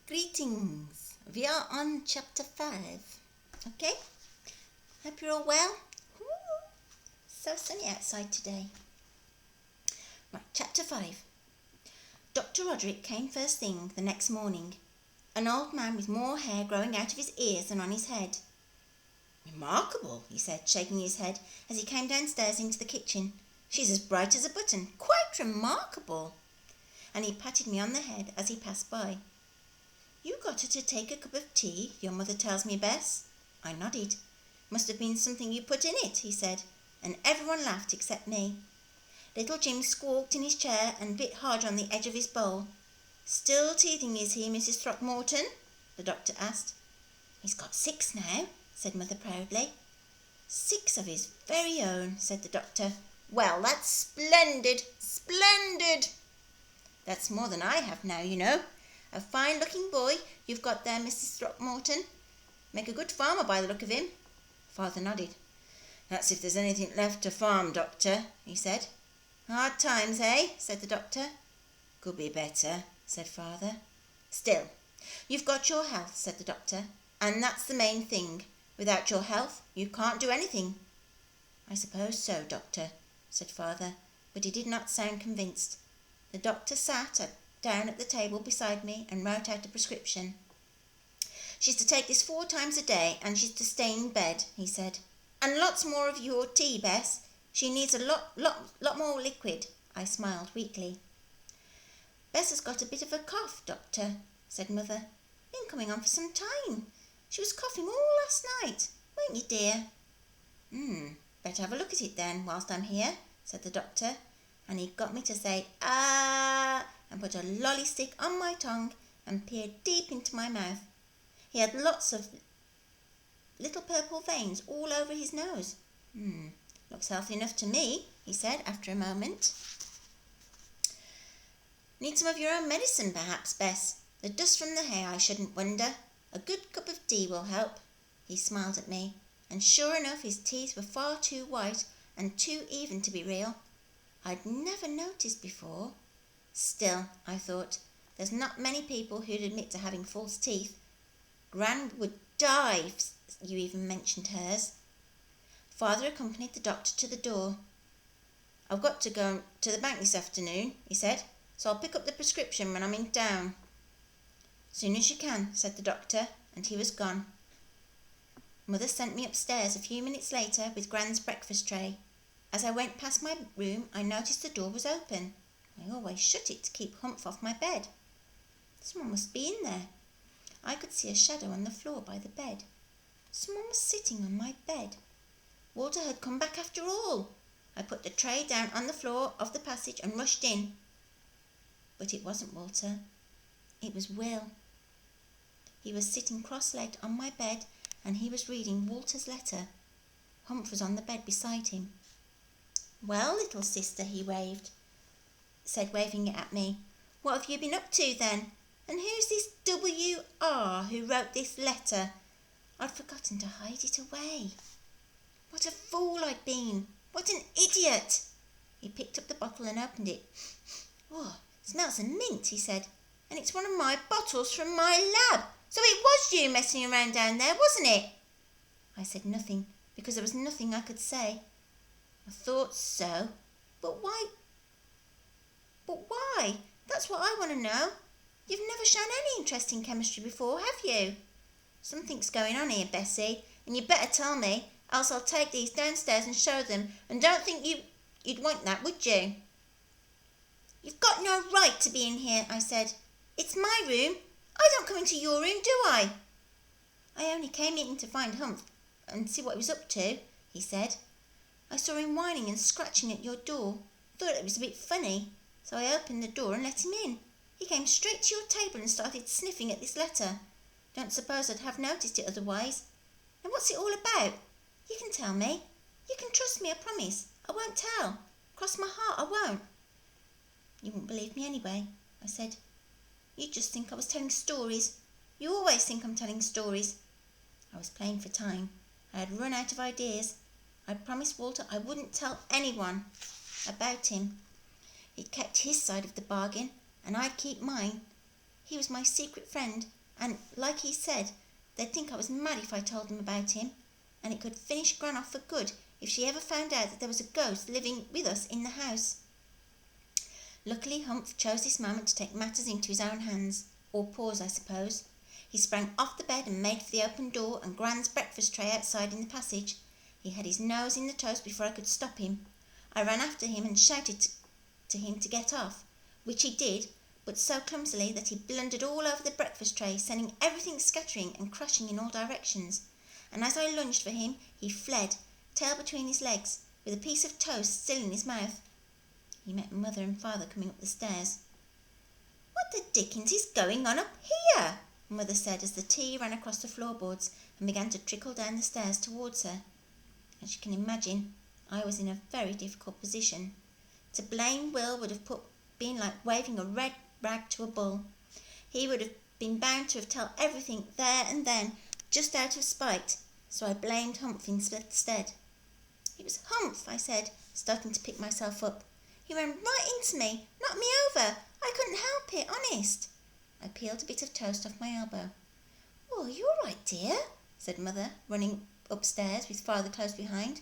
Greetings. We are on chapter 5. Okay? Hope you're all well. Ooh, so sunny outside today. Right, chapter 5. Dr. Roderick came first thing the next morning, an old man with more hair growing out of his ears than on his head. Remarkable, he said, shaking his head as he came downstairs into the kitchen. She's as bright as a button. Quite remarkable. And he patted me on the head as he passed by. You got her to take a cup of tea, your mother tells me, Bess. I nodded. Must have been something you put in it, he said, and everyone laughed except me. Little Jim squawked in his chair and bit harder on the edge of his bowl. Still teething, is he, Mrs. Throckmorton? The doctor asked. He's got 6 now, said Mother proudly. 6 of his very own, said the doctor. Well, that's splendid, splendid. That's more than I have now, you know. A fine-looking boy you've got there, Mrs. Throckmorton. Make a good farmer by the look of him. Father nodded. That's if there's anything left to farm, Doctor, he said. Hard times, eh? Said the doctor. Could be better, said Father. Still, you've got your health, said the doctor, and that's the main thing. Without your health, you can't do anything. I suppose so, Doctor, said Father, but he did not sound convinced. The doctor sat down at the table beside me and wrote out a prescription. She's to take this 4 times a day and she's to stay in bed, he said. And lots more of your tea, Bess. She needs a lot more liquid. I smiled weakly. Bess has got a bit of a cough, Doctor, said Mother. Been coming on for some time. She was coughing all last night, weren't you, dear? Better have a look at it then, whilst I'm here, said the doctor, and he got me to say, ah, and put a lolly stick on my tongue and peered deep into my mouth. He had lots of little purple veins all over his nose. Looks healthy enough to me, he said after a moment. Need some of your own medicine, perhaps, Bess. The dust from the hair, I shouldn't wonder. A good cup of tea will help. He smiled at me, and sure enough his teeth were far too white and too even to be real. I'd never noticed before. Still, I thought, there's not many people who'd admit to having false teeth. Gran would die if you even mentioned hers. Father accompanied the doctor to the door. I've got to go to the bank this afternoon, he said, so I'll pick up the prescription when I'm in town. Soon as you can, said the doctor, and he was gone. Mother sent me upstairs a few minutes later with Gran's breakfast tray. As I went past my room, I noticed the door was open. I always shut it to keep Humph off my bed. Someone must be in there. I could see a shadow on the floor by the bed. Someone was sitting on my bed. Walter had come back after all. I put the tray down on the floor of the passage and rushed in. But it wasn't Walter. It was Will. He was sitting cross-legged on my bed and he was reading Walter's letter. Humph was on the bed beside him. Well, little sister, he said, waving it at me. What have you been up to then? And who's this W.R. who wrote this letter? I'd forgotten to hide it away. What a fool I'd been. What an idiot. He picked up the bottle and opened it. Oh, it smells of mint, he said. And it's one of my bottles from my lab. So it was you messing around down there, wasn't it? I said nothing, because there was nothing I could say. I thought so. But why? That's what I want to know. You've never shown any interest in chemistry before, have you? Something's going on here, Betsy, and you'd better tell me, else I'll take these downstairs and show them, and don't think you'd want that, would you? You've got no right to be in here, I said. It's my room. I don't come into your room, do I? I only came in to find Humph and see what he was up to, he said. I saw him whining and scratching at your door. Thought it was a bit funny, so I opened the door and let him in. He came straight to your table and started sniffing at this letter. Don't suppose I'd have noticed it otherwise. Now what's it all about? You can tell me. You can trust me, I promise. I won't tell. Cross my heart, I won't. You won't believe me anyway, I said. You just think I was telling stories. You always think I'm telling stories. I was playing for time. I had run out of ideas. I promised Walter I wouldn't tell anyone about him. He'd kept his side of the bargain, and I'd keep mine. He was my secret friend, and like he said, they'd think I was mad if I told them about him, and it could finish Gran off for good if she ever found out that there was a ghost living with us in the house. Luckily, Humph chose this moment to take matters into his own hands, or paws, I suppose. He sprang off the bed and made for the open door and Gran's breakfast tray outside in the passage. He had his nose in the toast before I could stop him. I ran after him and shouted to him to get off, which he did, but so clumsily that he blundered all over the breakfast tray, sending everything scattering and crashing in all directions. And as I lunged for him, he fled, tail between his legs, with a piece of toast still in his mouth. He met Mother and Father coming up the stairs. "What the dickens is going on up here?" Mother said as the tea ran across the floorboards and began to trickle down the stairs towards her. As you can imagine, I was in a very difficult position. To blame Will would have been like waving a red rag to a bull. He would have been bound to have told everything there and then, just out of spite, so I blamed Humph instead. "It was Humph," I said, starting to pick myself up. "He ran right into me, knocked me over. I couldn't help it, honest." I peeled a bit of toast off my elbow. "Oh, are you all right, dear?" said Mother, running upstairs with Father close behind.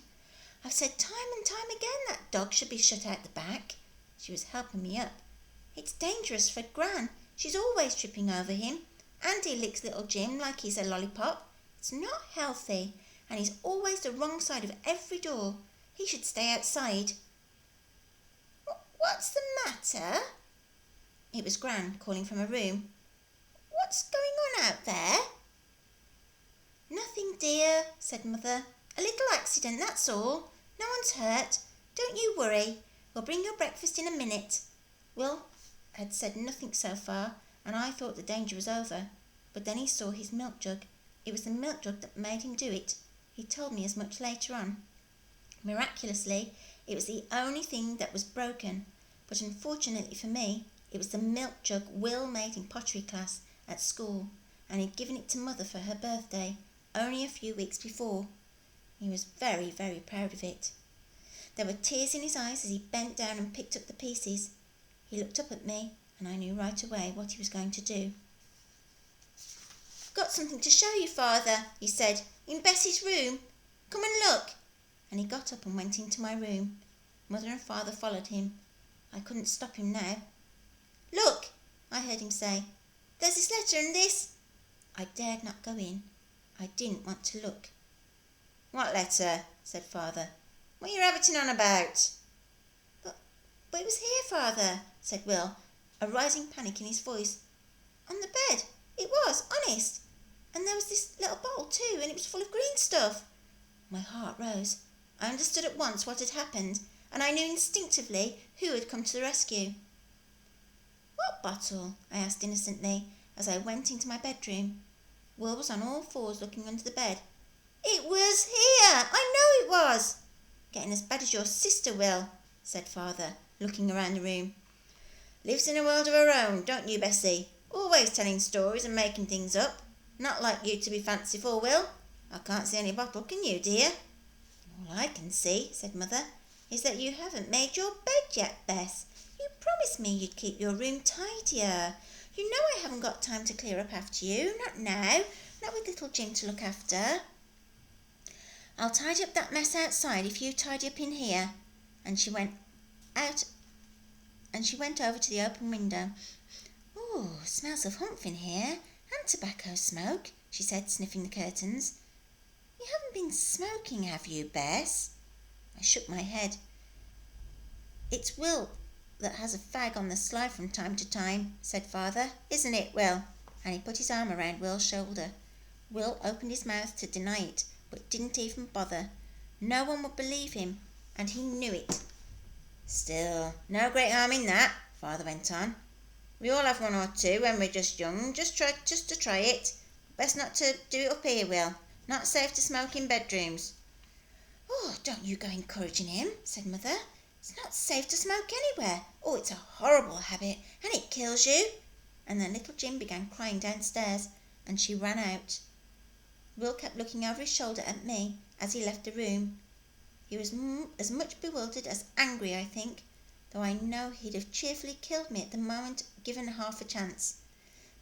"I've said time and time again that dog should be shut out the back." She was helping me up. "It's dangerous for Gran. She's always tripping over him, and he licks little Jim like he's a lollipop. It's not healthy, and he's always the wrong side of every door. He should stay outside." "What's the matter?" It was Gran calling from her room. "What's going on out there?" "Nothing, dear," said Mother. "A little accident, that's all. No one's hurt. Don't you worry. We'll bring your breakfast in a minute." Will had said nothing so far, and I thought the danger was over. But then he saw his milk jug. It was the milk jug that made him do it. He told me as much later on. Miraculously, it was the only thing that was broken, but unfortunately for me, it was the milk jug Will made in pottery class at school, and he'd given it to Mother for her birthday only a few weeks before. He was very, very proud of it. There were tears in his eyes as he bent down and picked up the pieces. He looked up at me, and I knew right away what he was going to do. "I've got something to show you, Father," he said, "in Bessie's room. Come and look." And he got up and went into my room. Mother and Father followed him. I couldn't stop him now. "Look," I heard him say. "There's this letter and this." I dared not go in. I didn't want to look. "What letter?" said Father. "What are you rabbiting on about?" But it was here, Father," said Will, a rising panic in his voice. "On the bed. It was, honest. And there was this little bottle too, and it was full of green stuff." My heart rose. I understood at once what had happened, and I knew instinctively who had come to the rescue. "What bottle?" I asked innocently, as I went into my bedroom. Will was on all fours looking under the bed. "It was here! I know it was!" "Getting as bad as your sister, Will," said Father, looking around the room. "Lives in a world of her own, don't you, Betsy? Always telling stories and making things up. Not like you to be fanciful, Will. I can't see any bottle, can you, dear?" "All I can see," said Mother, "is that you haven't made your bed yet, Bess. You promised me you'd keep your room tidier. You know I haven't got time to clear up after you, not now, not with little Jim to look after." "I'll tidy up that mess outside if you tidy up in here." And she went over to the open window. "Oh, smells of Humph in here, and tobacco smoke," she said, sniffing the curtains. "You haven't been smoking, have you, Bess?" I shook my head. "It's Will that has a fag on the sly from time to time," said Father. "Isn't it, Will?" And he put his arm around Will's shoulder. Will opened his mouth to deny it, but didn't even bother. No one would believe him, and he knew it. "Still, no great harm in that," Father went on. "We all have one or two when we're just young, just to try it. Best not to do it up here, Will. Not safe to smoke in bedrooms." "Oh, don't you go encouraging him," said Mother. "It's not safe to smoke anywhere. Oh, it's a horrible habit, and it kills you." And then little Jim began crying downstairs, and she ran out. Will kept looking over his shoulder at me as he left the room. He was as much bewildered as angry, I think, though I know he'd have cheerfully killed me at the moment given half a chance.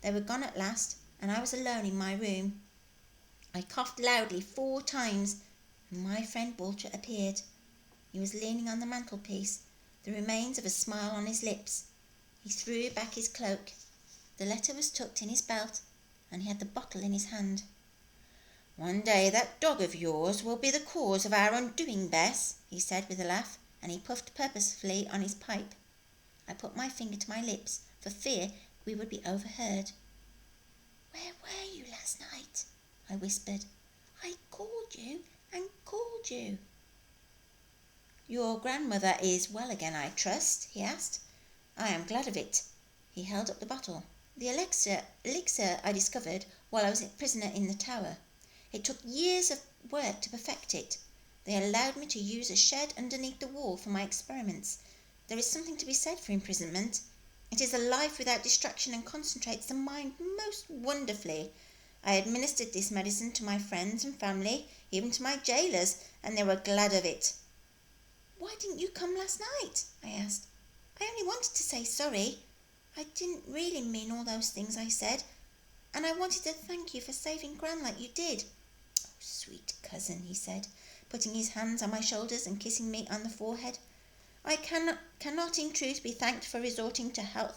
They were gone at last, and I was alone in my room. I coughed loudly 4 times, and my friend Walter appeared. He was leaning on the mantelpiece, the remains of a smile on his lips. He threw back his cloak. The letter was tucked in his belt, and he had the bottle in his hand. "One day that dog of yours will be the cause of our undoing, Bess," he said with a laugh, and he puffed purposefully on his pipe. I put my finger to my lips for fear we would be overheard. "Where were you last night?" I whispered. "I called you and called you." "Your grandmother is well again, I trust?" he asked. "I am glad of it." He held up the bottle. "The elixir I discovered while I was a prisoner in the tower. It took years of work to perfect it. They allowed me to use a shed underneath the wall for my experiments. There is something to be said for imprisonment. It is a life without distraction and concentrates the mind most wonderfully. I administered this medicine to my friends and family, even to my jailers, and they were glad of it." "Why didn't you come last night?" I asked. "I only wanted to say sorry. I didn't really mean all those things I said, and I wanted to thank you for saving Gran like you did." "Oh, sweet cousin," he said, putting his hands on my shoulders and kissing me on the forehead. "I cannot in truth be thanked for resorting to help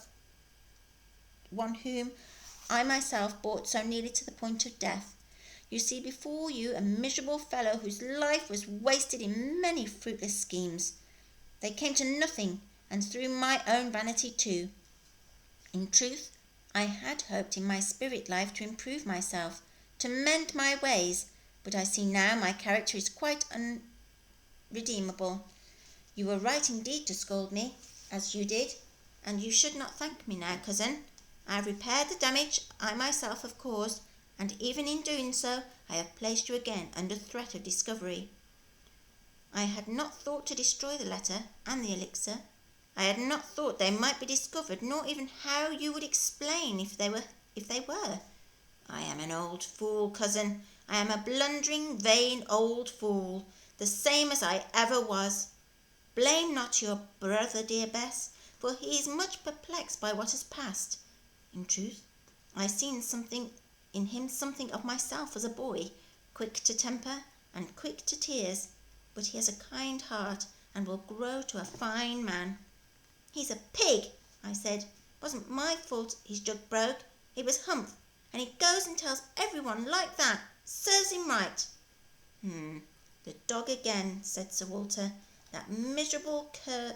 one whom I myself brought so nearly to the point of death. You see before you a miserable fellow whose life was wasted in many fruitless schemes. They came to nothing, and through my own vanity too. In truth, I had hoped in my spirit life to improve myself, to mend my ways, but I see now my character is quite unredeemable. You were right indeed to scold me, as you did, and you should not thank me now, cousin. I have repaired the damage I myself have caused, and even in doing so, I have placed you again under threat of discovery. I had not thought to destroy the letter and the elixir. I had not thought they might be discovered, nor even how you would explain if they were. I am an old fool, cousin. I am a blundering, vain old fool, the same as I ever was. Blame not your brother, dear Bess, for he is much perplexed by what has passed. In truth, I seen in him something of myself as a boy, quick to temper and quick to tears, but he has a kind heart and will grow to a fine man." "He's a pig," I said. "Wasn't my fault his jug broke. It was Humph, and he goes and tells everyone like that. Serves him right." "The dog again," said Sir Walter. "That miserable cur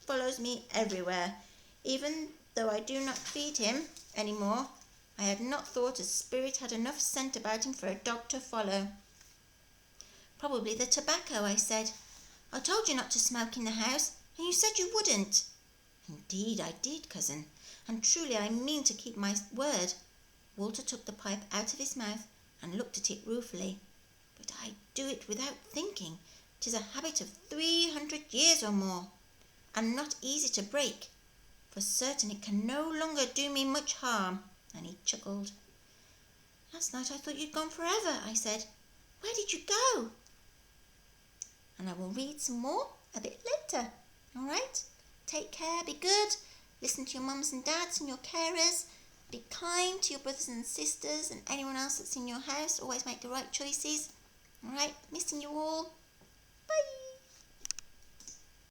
follows me everywhere, even though I do not feed him any more. I had not thought a spirit had enough scent about him for a dog to follow." "Probably the tobacco," I said. "I told you not to smoke in the house, and you said you wouldn't." "Indeed I did, cousin, and truly I mean to keep my word." Walter took the pipe out of his mouth and looked at it ruefully. "But I do it without thinking. 'Tis a habit of 300 years or more, and not easy to break. For certain it can no longer do me much harm," and he chuckled. "Last night I thought you'd gone forever," I said. "Where did you go?" And I will read some more a bit later. All right? Take care, be good, listen to your mums and dads and your carers, be kind to your brothers and sisters and anyone else that's in your house, always make the right choices. All right? Missing you all.